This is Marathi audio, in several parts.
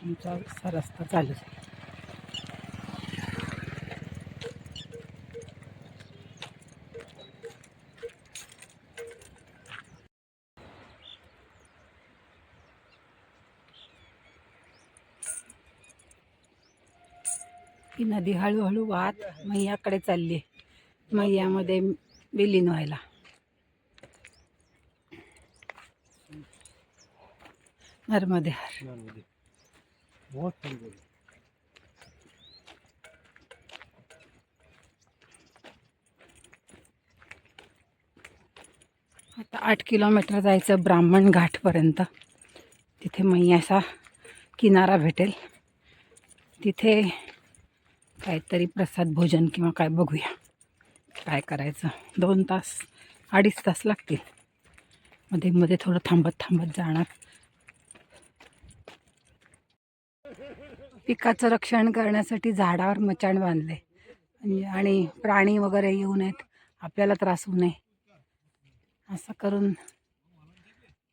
आमचा असा रस्ता चालू आहे. ही नदी हळूहळू वाहत मैयाकडे चालली आहे, मैयामध्ये विलीन व्हायला. नर्मदे हर. आता 8 किलोमीटर जायचं ब्राह्मण घाटपर्यंत. तिथे मैयाचा किनारा भेटेल, तिथे काहीतरी प्रसाद भोजन किंवा काय बघूया काय करायचं. 2 तास 2.5 तास लागतील. मध्ये मध्ये थोडं थांबत थांबत जाणार. पिकाचं रक्षण करण्यासाठी झाडावर मचाण बांधले आणि प्राणी वगैरे येऊ नयेत, आपल्याला त्रास होऊ नये असं करून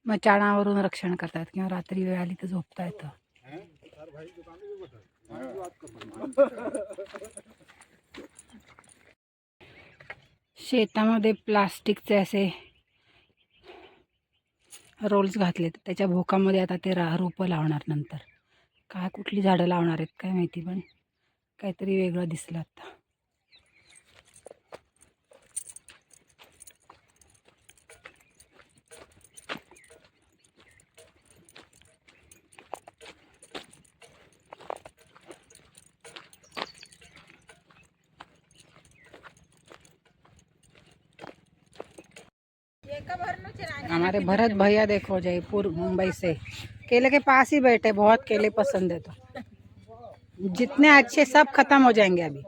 मचाणावरून रक्षण करतात. किंवा रात्री वेळ आली तर झोपता येतं. शेतामध्ये प्लास्टिकचे असे रोल्स घातले, त्याच्या भोकामध्ये आता ते रोपं लावणार. नंतर काय कुठली झाडं लावणार आहेत काय माहिती, पण काहीतरी वेगळं दिसलं आता. हमारे भरत भैया देखो जयपुर मुंबई से केले के पास ही बैठे, बहुत केले पसंद है. तो जितने अच्छे सब खत्म हो जाएंगे अभी.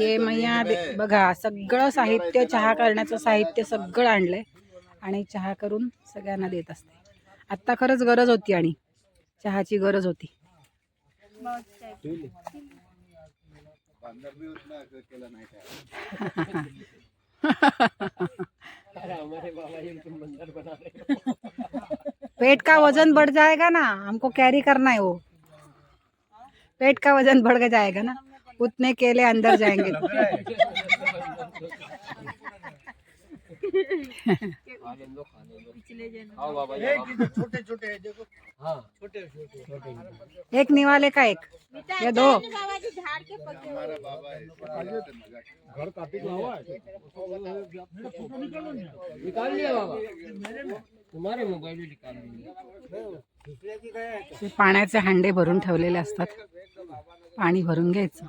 ये मैया बघा सगळं साहित्य, चहा करण्याचं साहित्य सगळं आणलंय आणि चहा करून सगळ्यांना देत असते. आत्ता खरंच गरज होती आणि चहाची गरज होती. पेट का वजन बढ़ जाएगा ना, हमको कैरी करना है वो. पेट का वजन बढ़ जाएगा ना, उतने केले अंदर जाएंगे. छोटे छोटे देखो. हाँ छोटे छोटे. एक निवाले का एक या 2. घर काफी निकाल लिया बाबा, तुम्हारे मोबाईल निकाल. पाण्याचे हांडे भरून ठेवलेले असतात, पाणी भरून घ्यायचं.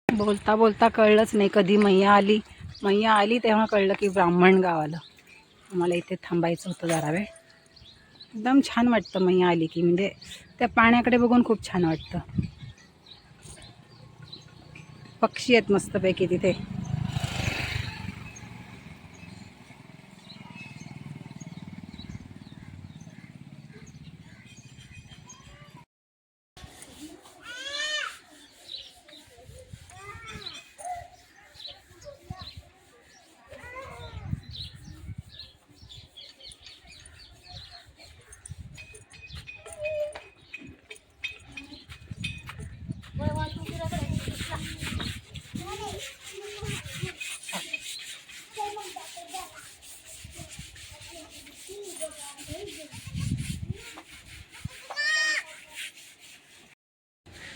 बोलता बोलता कळलंच नाही कधी मैया आली. मैया आली तेव्हा कळलं की ब्राह्मण गाव आलं. आम्हाला इथे थांबायचं होतं जरा वेळ. एकदम छान वाटतं मैया आली की, म्हणजे त्या पाण्याकडे बघून खूप छान वाटतं. पक्षी आहेत मस्तपैकी तिथे.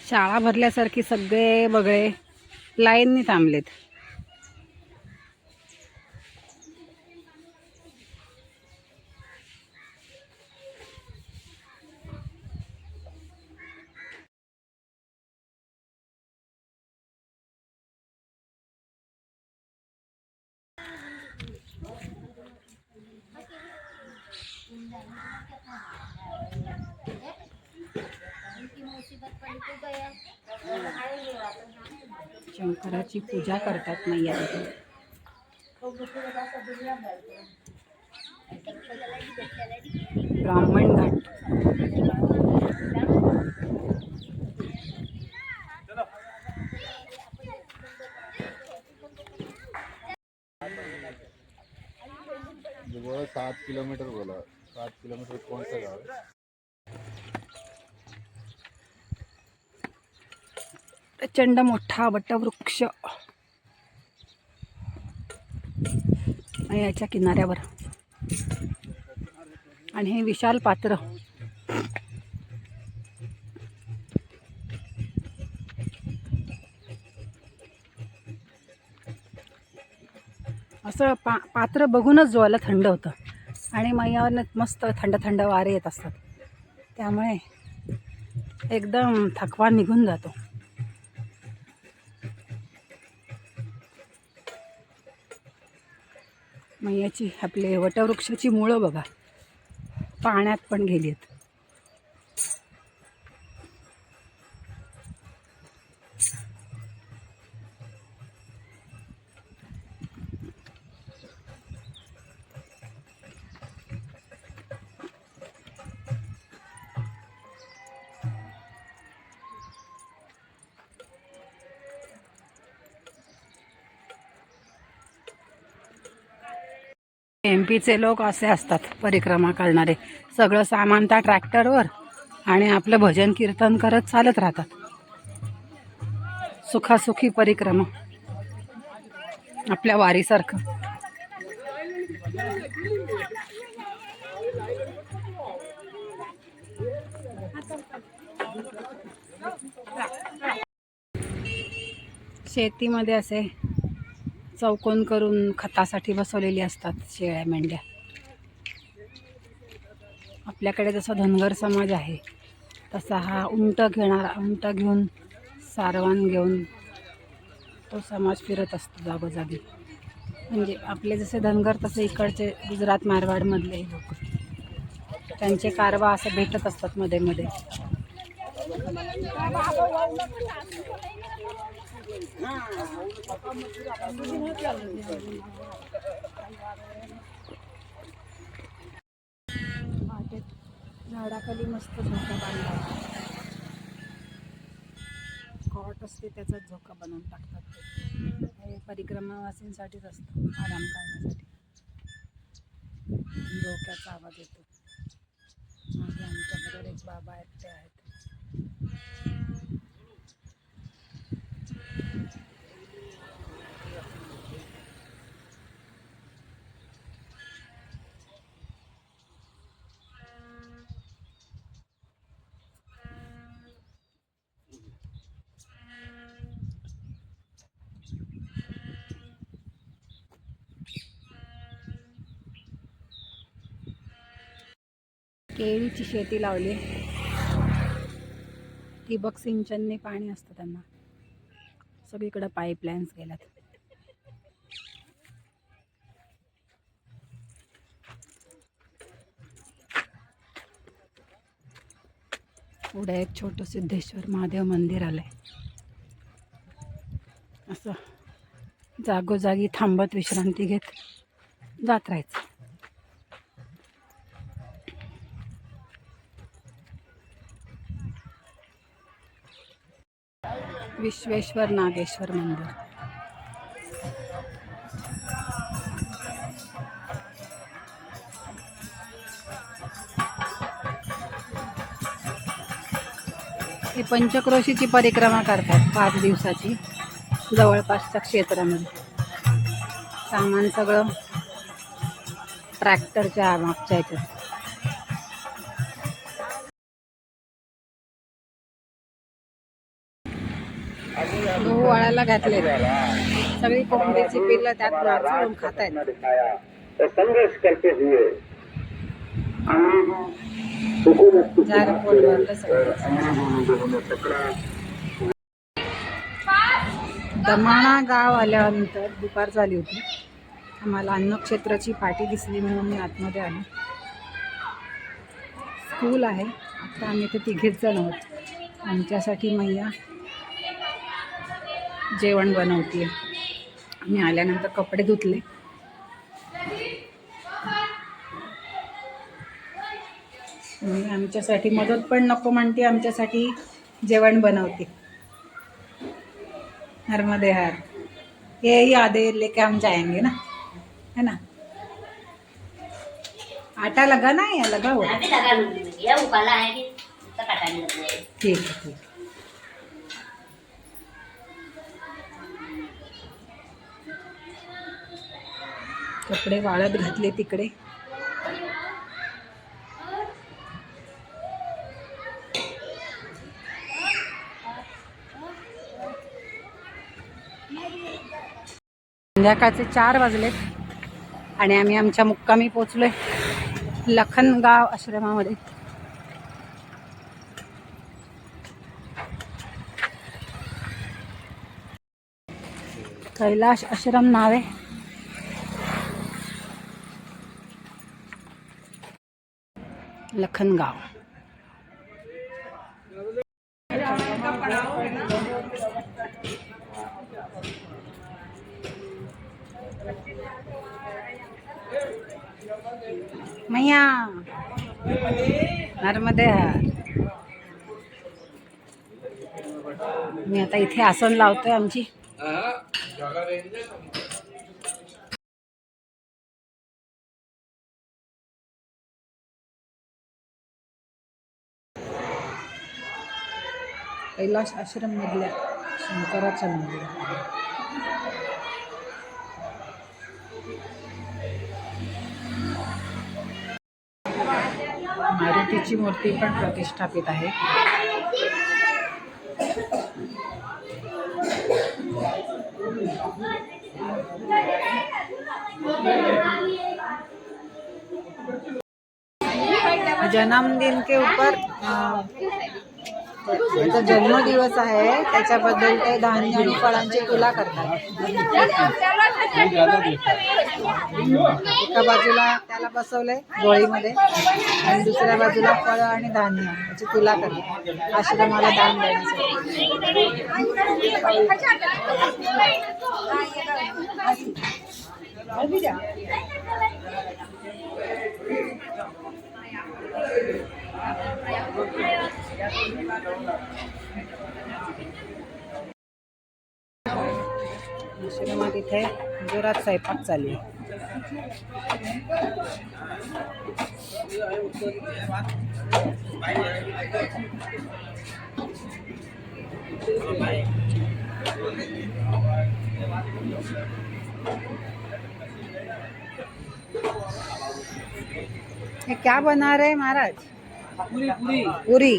शाळा भरल्यासारखी सगळे बगळे लाईननी थांबलेत. शंकराची पूजा करतात मैया. ब्राह्मण घाट. बोला 7 किलोमीटर बोला, 7 किलोमीटर कौन सा गाँव है? प्रचंड मोठा वटवृक्ष याच्या किनाऱ्यावर आणि हे विशाल पात्र. असं पात्र बघूनच जोला थंड होतं आणि मैयावरनं मस्त थंड थंड वारे येत असतात, त्यामुळे एकदम थकवा निघून जातो. मैयाची आपले वटवृक्षाची मुळं बघा पाण्यात पण गेली आहेत. MP चे लोक असे असतात परिक्रमा करणारे, सगळं सामान त्या ट्रॅक्टरवर आणि आपलं भजन कीर्तन करत चालत राहतात. सुखासुखी परिक्रमा आपल्या वारीसारखं. शेतीमध्ये असे चौकोन करून खतासाठी बसवलेली असतात शेळ्या मेंढ्या. आपल्याकडे जसा धनगर समाज आहे तसा हा उंट घेऊन सारवान घेऊन तो समाज फिरत असतो जागोजागी. म्हणजे आपले जसे धनगर तसे इकडचे गुजरात मारवाडमधले लोक, त्यांचे कारवा असं भेटत असतात मध्ये मध्ये. झाडाखाली मस्त झोका बांधला, कॉट असते त्याचा झोका बनवून टाकतात. हे परिक्रमावासींसाठीच असतं, आराम करण्यासाठी. झोक्याचा आवाज येतो. मागे आमच्याबरोबर एक बाबा आहेत, ते आहेत. केळीची शेती लावली, ठिबक सिंचनने पाणी असतं त्यांना. सगळीकडे पाईपलाईन्स गेल्यात. पुढे एक छोटं सिद्धेश्वर महादेव मंदिर आलंय. असं जागोजागी थांबत विश्रांती घेत जात राहायचं. विश्वेश्वर नागेश्वर मंदिर. ही पंचक्रोशीची परिक्रमा करतात 5 दिवसाची जवळपासच्या क्षेत्रामध्ये. सामान सगळं ट्रॅक्टरच्या मागच्या ह्याच्यात. गहू वाळायला घातले, सगळी कोंबडीची पिल्लं त्यात नाचवून खात आहेत. संघर्ष करते हुए दमाणा गाव आल्यानंतर दुपार झाली होती. आम्हाला अन्नक्षेत्राची पाटी दिसली म्हणून मी आतमध्ये आली. स्कूल आहे. आता आम्ही इथे 3घेच जण आहोत. आमच्यासाठी मैया जेवण बनवते. मी आल्यानंतर कपडे धुतले. आमच्यासाठी मदत पण नको म्हणते, आमच्यासाठी जेवण बनवते. नर्मदे हर, यही यादें लेके हम जाएंगे ना, है ना. आटा लगा ना या लगा हुआ अभी लगा लूंगी मैं, ये उबाला है कि उसका कटाने लग जाएगा। ठीक है ठीक. कपडे वाळत घातले तिकडे. संध्याकाळचे 4 वाजलेत आणि आम्ही आमच्या मुक्कामी पोचलोय लखनगाव आश्रमामध्ये. कैलाश आश्रम नाव आहे. लखनगाव. मैया नर्मदे हार. मी आता इथे आसन लावतोय आमची. कैलाश आश्रम मधल्या शंकराच्या मंदिरात. मारुतीची मूर्ती पण प्रतिष्ठापित आहे. जन्मदिन के ऊपर त्याचा जन्मदिवस आहे त्याच्याबद्दल ते धान्य आणि फळांची तुला करतात. एका बाजूला त्याला बसवलंय गोळीमध्ये आणि दुसऱ्या बाजूला फळं आणि धान्य याची तुला करतात आश्रमाला दान देण्यासाठी. आश्रमात इथे जोरात स्वयंपाक चालू आहे. ये क्या बना रहे महाराज? पूरी पूरी पूरी.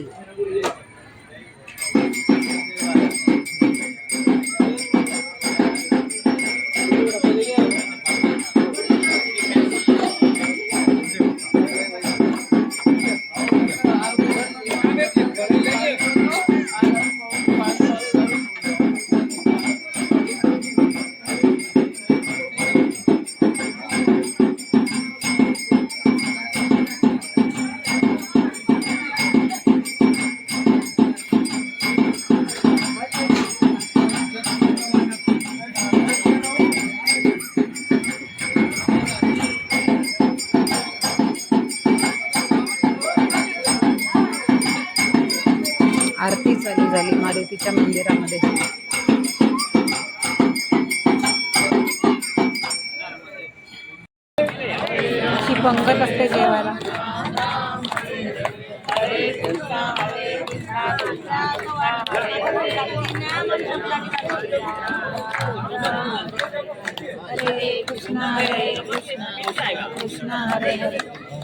आरती चालू झाली मारुतीच्या मंदिरामध्ये. अशी पंगत असते जेवायला. हरे कृष्णा कृष्णा हरे हरे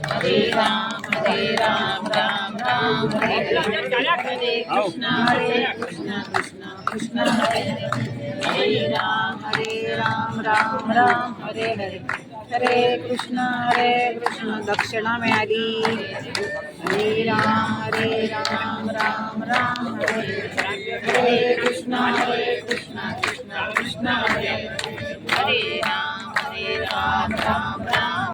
हरे राम राम राम हरे हरे कृष्णा कृष्णा कृष्णा हरे हरे राम राम हरे हरे हरे कृष्णा दक्षिणा मिळाली. हरे राम राम राम हरे कृष्णा कृष्णा कृष्णा हरे हरे राम राम